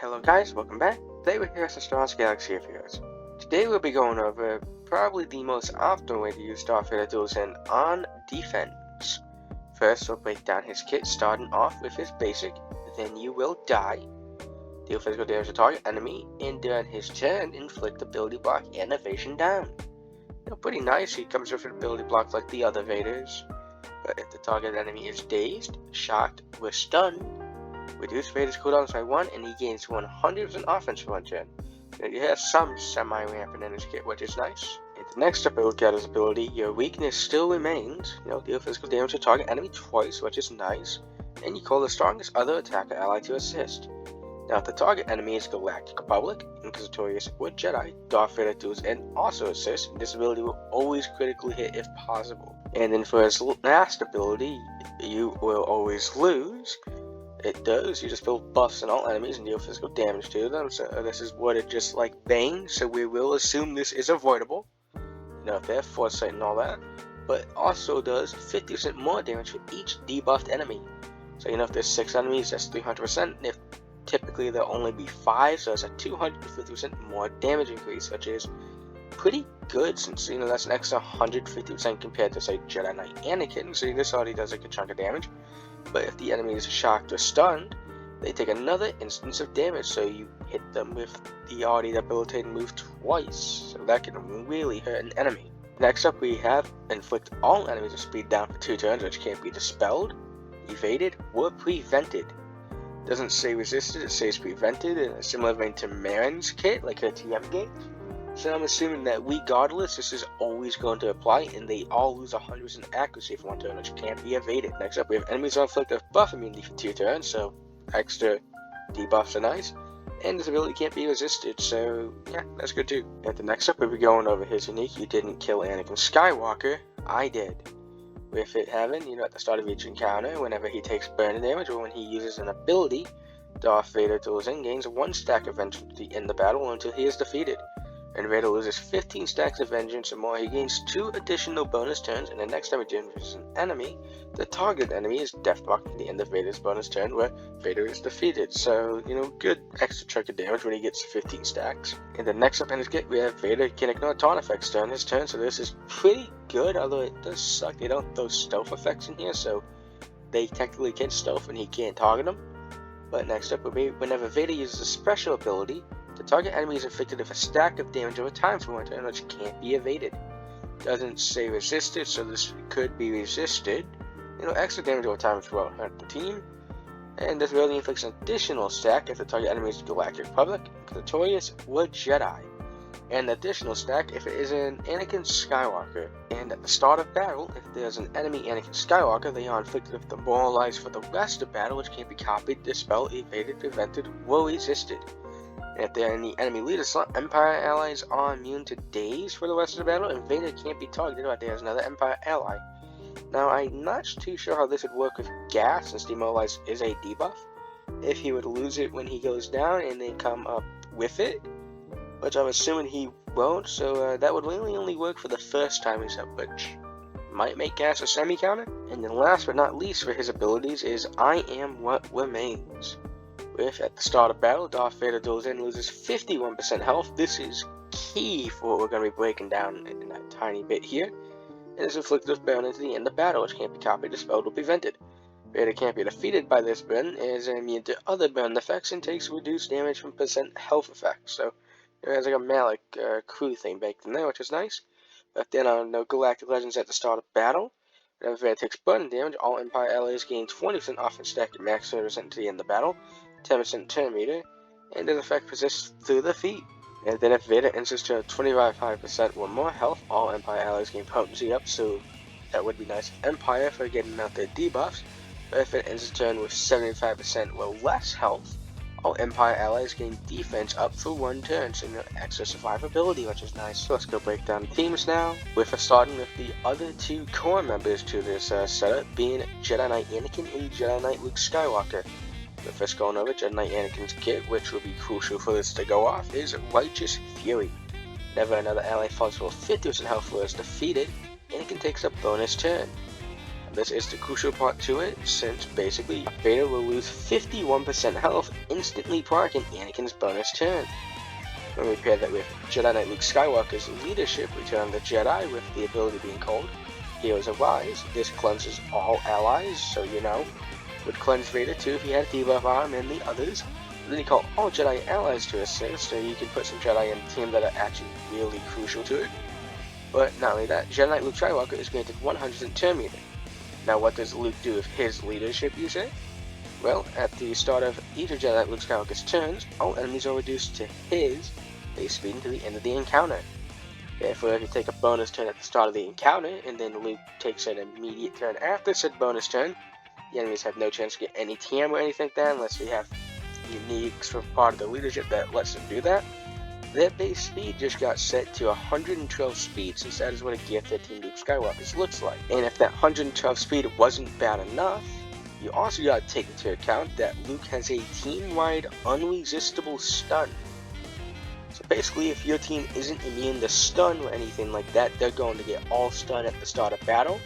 Hello guys, welcome back. Today we're here at the Star Wars Galaxy of Heroes. Today we'll be going over probably the most optimal way to use Darth Vader Duels on defense. First, we'll break down his kit, starting off with his basic, then you will die, deal physical damage to target enemy, and during his turn, inflict ability block and evasion down. Pretty nice. He comes with an ability block like the other Vaders, but if the target enemy is dazed, shocked, or stunned, reduce Vader's cooldowns by 1, and he gains 100% offense for 1 turn. He has some semi-rampant in his kit, which is nice. And the next up, we look at his ability. Your weakness still remains. Deal physical damage to target enemy twice, which is nice. And you call the strongest other attacker ally to assist. Now, if the target enemy is Galactic Republic, Inquisitorius, or Jedi, Darth Vader Duels and also assist. This ability will always critically hit if possible. And then for his last ability, you will always lose. It does. You just build buffs on all enemies and deal physical damage to them. So this is worded just like Bane. So we will assume this is avoidable. If they have foresight and all that. But also does 50% more damage for each debuffed enemy. So if there's 6 enemies, that's 300%. If typically there'll only be 5, so that's a 250% more damage increase, which is pretty good since that's an extra 150% compared to say Jedi Knight Anakin. So this already does a good chunk of damage. But if the enemy is shocked or stunned, they take another instance of damage, so you hit them with the already debilitating move twice, so that can really hurt an enemy. Next up we have inflict all enemies with speed down for 2 turns, which can't be dispelled, evaded, or prevented. Doesn't say resisted, it says prevented, in a similar vein to Marin's kit, like her TM gauge. So I'm assuming that regardless, this is always going to apply, and they all lose 100% accuracy for 1 turn, which can't be evaded. Next up, we have enemies on inflict buff immunity for 2 turns, so extra debuffs are nice. And this ability can't be resisted, so yeah, that's good too. And the next up, we'll be going over his unique. You didn't kill Anakin Skywalker, I did. With it having, at the start of each encounter, whenever he takes burning damage or when he uses an ability, Darth Vader Duels gains 1 stack of vengeance in the battle until he is defeated. And Vader loses 15 stacks of vengeance or more. He gains 2 additional bonus turns, and the next time he damages an enemy, the targeted enemy is deathblocked at the end of Vader's bonus turn where Vader is defeated. So, good extra chunk of damage when he gets 15 stacks. And the next up in his kit, we have Vader can ignore taunt effects during his turn, so this is pretty good, although it does suck. They don't throw stealth effects in here, so they technically can stealth and he can't target them. But next up will be whenever Vader uses a special ability, the target enemy is inflicted with a stack of damage over time for 1 turn, which can't be evaded. Doesn't say resisted, so this could be resisted. Extra damage over time as well hurt the team. And this ability inflicts an additional stack if the target enemy is Galactic Republic, Inquisitorius, or Jedi. And an additional stack if it is an Anakin Skywalker. And at the start of battle, if there's an enemy Anakin Skywalker, they are inflicted with demoralized for the rest of battle, which can't be copied, dispelled, evaded, prevented, or resisted. And if there are any enemy leaders, Empire allies are immune to daze for the rest of the battle, and Vader can't be targeted if there's another Empire ally. Now, I'm not too sure how this would work with gas, since demoralize is a debuff. If he would lose it when he goes down and then come up with it, which I'm assuming he won't, so that would really only work for the first time he's up, which might make gas a semi-counter. And then last but not least for his abilities is I Am What Remains. If at the start of battle, Darth Vader Duels loses 51% health. This is key for what we're going to be breaking down in a tiny bit here. It is inflicted with burn into the end of battle, which can't be copied, dispelled, or prevented. Vader can't be defeated by this burn, is immune to other burn effects, and takes reduced damage from percent health effects. So it has like a Malik crew thing baked in there, which is nice. But then on no Galactic Legends at the start of battle, whenever Vader takes burn damage, all Empire allies gain 20% offense stack at max 30% to the end of battle. 10% turn meter, and this effect persists through the feat. And then if Vader enters to 25% or more health, all Empire allies gain potency up, so that would be nice Empire for getting out their debuffs. But if it ends the turn with 75% or less health, all Empire allies gain defense up for 1 turn, so extra survivability, which is nice. So let's go break down the teams now, with us starting with the other 2 core members to this setup, being Jedi Knight Anakin and Jedi Knight Luke Skywalker. The first going over Jedi Knight Anakin's kit, which will be crucial for this to go off, is Righteous Fury. Whenever another ally falls below 50% health or is defeated, Anakin takes a bonus turn. this is the crucial part to it, since basically Vader will lose 51% health, instantly proccing Anakin's bonus turn. When we pair that with Jedi Knight Luke Skywalker's leadership, Return of the Jedi, with the ability being called Heroes Arise, this cleanses all allies, so you know, would cleanse Vader too if he had a debuff on him and the others. And then you call all Jedi allies to assist, so you can put some Jedi in the team that are actually really crucial to it. But not only that, Jedi Knight Luke Skywalker is granted 100 turn meter. Now what does Luke do with his leadership, you say? Well, at the start of each of Jedi Knight Luke Skywalker's turns, all enemies are reduced to his base speed until the end of the encounter. Therefore, if you take a bonus turn at the start of the encounter, and then Luke takes an immediate turn after said bonus turn, the enemies have no chance to get any TM or anything like that, unless they have unique sort of part of the leadership that lets them do that. Their base speed just got set to 112 speed, since that is what a Gear 13 Luke Skywalker looks like. And if that 112 speed wasn't bad enough, you also got to take into account that Luke has a team-wide unresistible stun. So basically, if your team isn't immune to stun or anything like that, they're going to get all stun at the start of battle.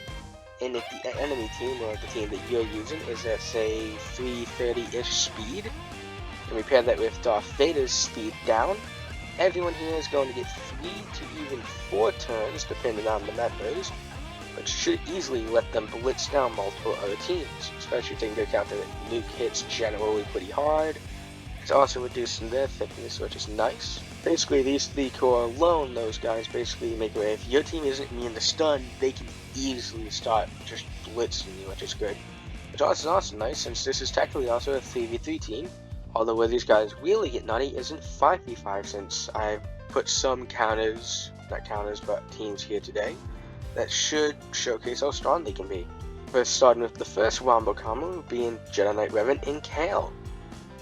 And if the enemy team, or the team that you're using, is at say 330-ish speed, and we pair that with Darth Vader's speed down, everyone here is going to get 3 to even 4 turns, depending on the members, which should easily let them blitz down multiple other teams, especially taking into account that Luke hits generally pretty hard. It's also reducing their thickness, which is nice. Basically, these 3 core alone, those guys basically make it where if your team isn't immune to stun, they can easily start just blitzing you, which is good. Which is also nice, since this is technically also a 3v3 team. Although where these guys really get nutty isn't 5v5, since I've put some counters, not counters, but teams here today that should showcase how strong they can be. First, starting with the first wombo combo being Jedi Knight Revan and Kale.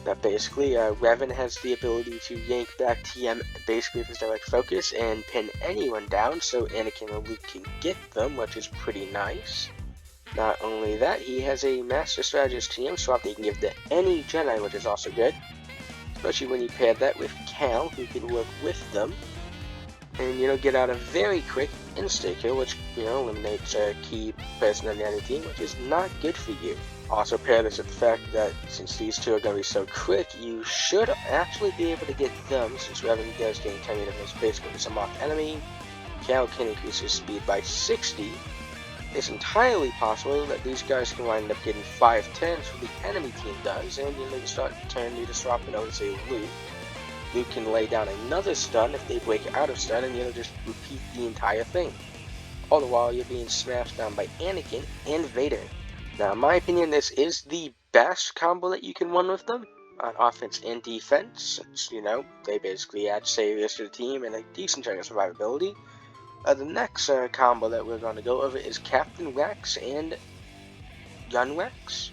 That basically, Revan has the ability to yank back TM basically with his direct focus and pin anyone down, so Anakin or Luke can get them, which is pretty nice. Not only that, he has a Master Strategist TM swap that he can give to any Jedi, which is also good. Especially when you pair that with Cal, who can work with them. And, get out a very quick insta-kill, which, eliminates a key person on the enemy team, which is not good for you. Also pair this with the fact that since these two are going to be so quick, you should actually be able to get them, since Revan does gain 10 meter of basically some off enemy. Cal can increase his speed by 60. It's entirely possible that these guys can wind up getting 5 turns for the enemy team does, and you start turn you just swapping over, say, Luke. Luke can lay down another stun if they break out of stun, and just repeat the entire thing. All the while you're being smashed down by Anakin and Vader. Now, in my opinion, this is the best combo that you can run with them on offense and defense, since, they basically add saviors to the team and a decent chunk of survivability. The next combo that we're going to go over is Captain Rex and Gun Rex.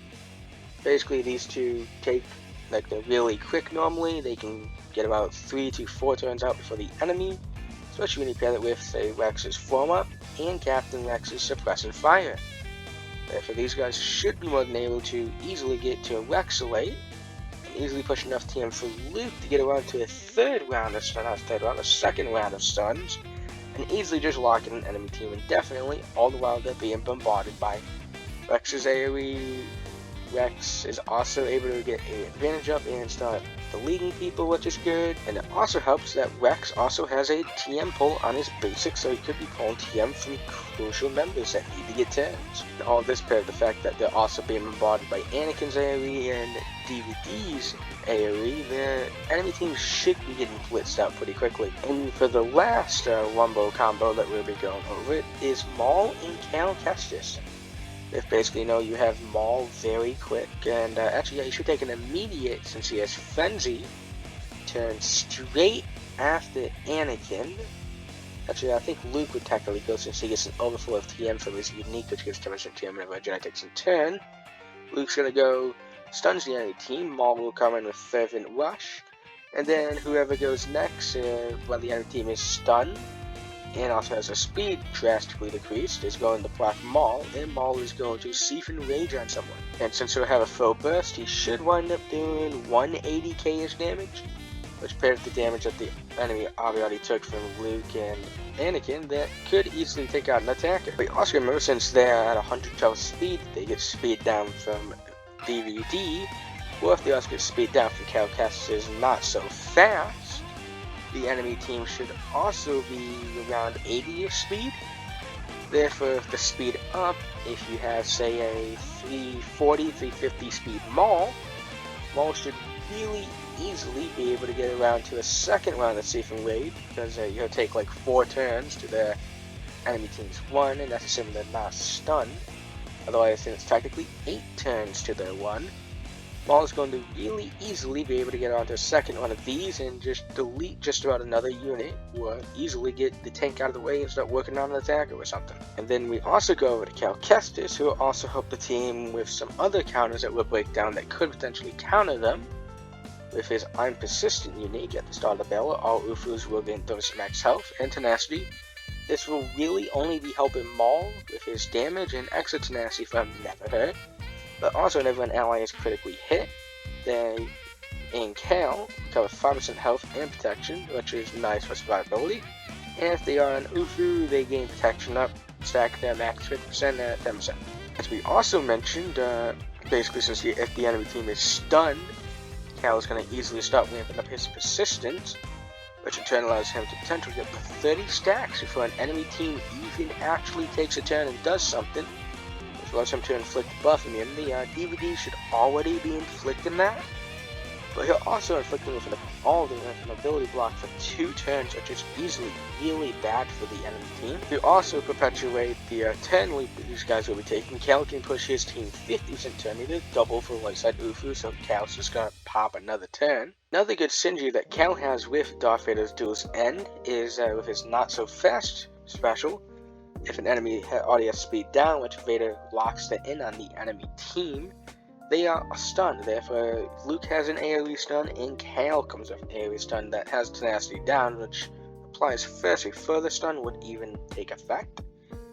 Basically, these two take, they're really quick normally. They can get about 3 to 4 turns out before the enemy, especially when you pair it with, say, Rex's Form Up and Captain Rex's Suppressing Fire. Therefore, these guys should be more than able to easily get to a Rexolate, and easily push enough TM for Luke to get around to a second round of stuns, and easily just lock in an enemy team indefinitely, all the while they're being bombarded by Rex's AoE. Rex is also able to get an advantage up and start deleting people, which is good. And it also helps that Rex also has a TM pull on his basic, so he could be pulling TM from crucial members that need to get turns. And all this paired with the fact that they're also being bombarded by Anakin's AoE and DVD's AoE, the enemy team should be getting blitzed out pretty quickly. And for the last wombo combo that we'll be going over is Maul and Cal Kestis. If basically you have Maul very quick, and actually he should take an immediate, since he has Frenzy, turn straight after Anakin. Actually, I think Luke would technically go, since he gets an overflow of TM from his unique, which gives 10% TM whenever a Jedi takes a turn. Luke's gonna go stuns the enemy team, Maul will come in with Fervent Rush, and then whoever goes next, while the enemy team is stunned, and also has a speed drastically decreased, is going to block Maul, and Maul is going to Siphon Rage on someone. And since he'll have a full burst, he should wind up doing 180k-ish damage. which paired with the damage that the enemy already took from Luke and Anakin, that could easily take out an attacker. But also remember, since they're at 112 speed, they get speed down from DVD, or if they also get speed down from Cal Kestis' not so fast, the enemy team should also be around 80-ish speed. Therefore, the speed up, if you have, say, a 340, 350 speed Maul should really easily be able to get around to the second round of Safe and Raid, because you'll take like 4 turns to the enemy team's 1, and that's assuming they're not stunned. Otherwise, then it's technically 8 turns to their 1. Maul is going to really easily be able to get onto a second one of these and just delete just about another unit, or easily get the tank out of the way and start working on an attacker or something. And then we also go over to Cal Kestis, who will also help the team with some other counters that will break down that could potentially counter them. With his I'm Persistent unique at the start of the battle, all UFOs will gain 30 max health and tenacity. This will really only be helping Maul with his damage and extra tenacity from Never Hurt. But also whenever an ally is critically hit, they, in Cal, recover 5% health and protection, which is nice for survivability. And if they are an UFO, they gain protection up, stack their max 50% at 10%. As we also mentioned, basically since if the enemy team is stunned, Cal is going to easily start ramping up his persistence, which in turn allows him to potentially get 30 stacks before an enemy team even actually takes a turn and does something, which allows him to inflict buff immunity. DVD should already be inflicting that, but he'll also inflict him with an ability block for 2 turns, which is easily really bad for the enemy team. To also perpetuate the turn lead these guys will be taking, Cal can push his team 50% turn meter, double for light side UFO, so Cal's just gonna pop another turn. Another good synergy that Cal has with Darth Vader's Duels End is with his not so fast special. If an enemy already has speed down, which Vader locks it in on the enemy team, they are stunned. Therefore, Luke has an AoE stun, and Cal comes with an AoE stun that has tenacity down, which applies first. A further stun would even take effect.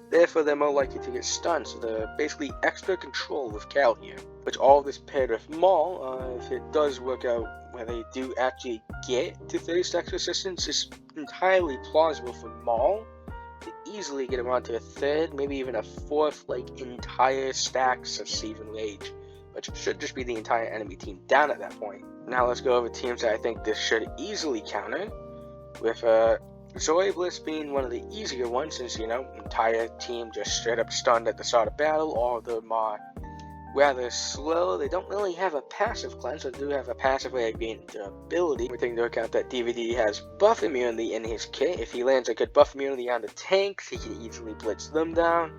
Therefore, they're more likely to get stunned, so they're basically extra control with Cal here. Which all of this paired with Maul, if it does work out where they do actually get to 30 stacks resistance, is entirely plausible for Maul to easily get around to a third, maybe even a fourth, like entire stacks of Seven Rage, which should just be the entire enemy team down at that point. Now let's go over teams that I think this should easily counter, with Zoe Bliss being one of the easier ones, since, you know, entire team just straight up stunned at the start of battle. All of them are rather slow. They don't really have a passive cleanse, but do have a passive way of gaining durability. We take into account that DVD has buff immunity in his kit. If he lands a good buff immunity on the tanks, he can easily blitz them down,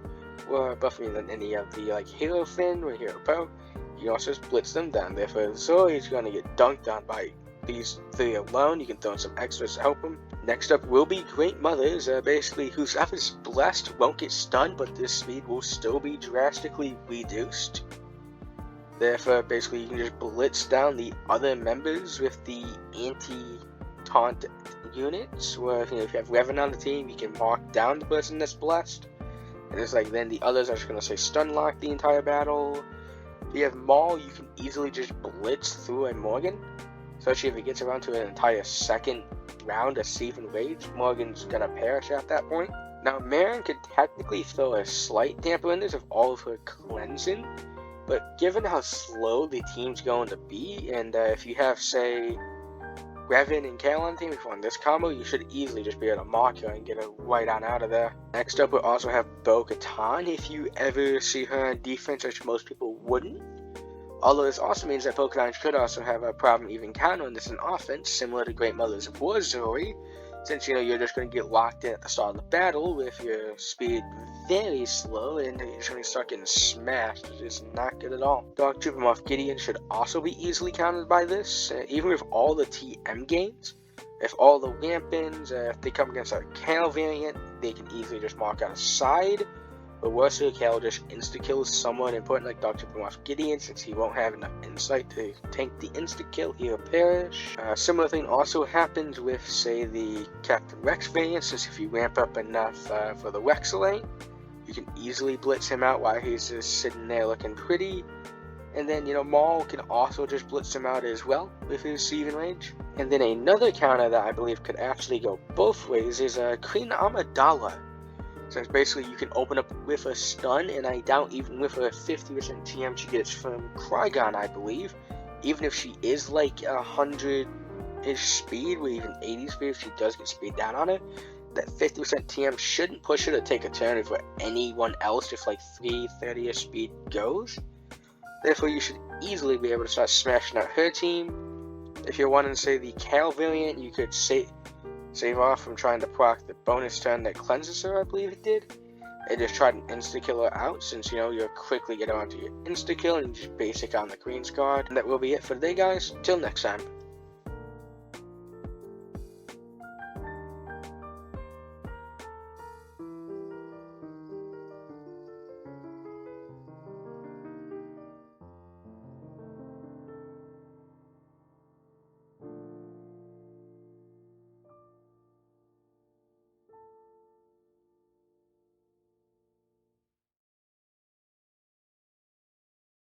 or buff immunity on any of the like Hero Finn or Hero Poe. You can also just blitz them down. Therefore, Zoe is going to get dunked on by these 3 alone. You can throw in some extras to help him. Next up will be Great Mothers. Basically, whoever's blessed won't get stunned, but this speed will still be drastically reduced. Therefore, basically, you can just blitz down the other members with the anti-taunt units, where if you have Revan on the team, you can mark down the person that's blessed. And it's like, then the others are just going to say stun lock the entire battle. If you have Maul, you can easily just blitz through a Morgan, especially if it gets around to an entire second round of Seven Rage. Morgan's going to perish at that point. Now, Marin could technically throw a slight damper in this of all of her cleansing, but given how slow the team's going to be, and if you have, say, Revan and Cal on the team, if you want this combo, you should easily just be able to mark her and get her right on out of there. Next up, we'll also have Bo-Katan, if you ever see her on defense, which most people wouldn't. Although this also means that Bo-Katan could also have a problem even countering this in offense, similar to Great Mother's War Zoe, since, you know, you're just going to get locked in at the start of the battle with your speed very slow, and you're just going to start getting smashed, which is not good at all. Dark Trooper Moff Gideon should also be easily countered by this, even with all the TM gains. If all the Rampins, if they come against a Cal variant, they can easily just mark out a side. But worse, Cal will just insta-kill someone important like Dark Trooper Moff Gideon, since he won't have enough insight to tank the insta-kill, he'll perish. Similar thing also happens with, say, the Captain Rex variant, since if you ramp up enough for the Rexalane, you can easily blitz him out while he's just sitting there looking pretty. And then, Maul can also just blitz him out as well with his Steven range. And then another counter that I believe could actually go both ways is Queen Amidala. So it's basically you can open up with a stun, and I doubt even with a 50% TM she gets from Qui-Gon, I believe. Even if she is like 100-ish speed, with even 80 speed, if she does get speed down on her, that 50% TM shouldn't push her to take a turn for anyone else if like 330-ish speed goes. Therefore, you should easily be able to start smashing out her team. If you're wanting to say the Cal variant, you could save off from trying to proc the bonus turn that cleanses her, I believe it did, and just try to insta-kill her out, since you'll quickly get onto your insta-kill and just basic on the Queen's Guard. And that will be it for today, guys. Till next time.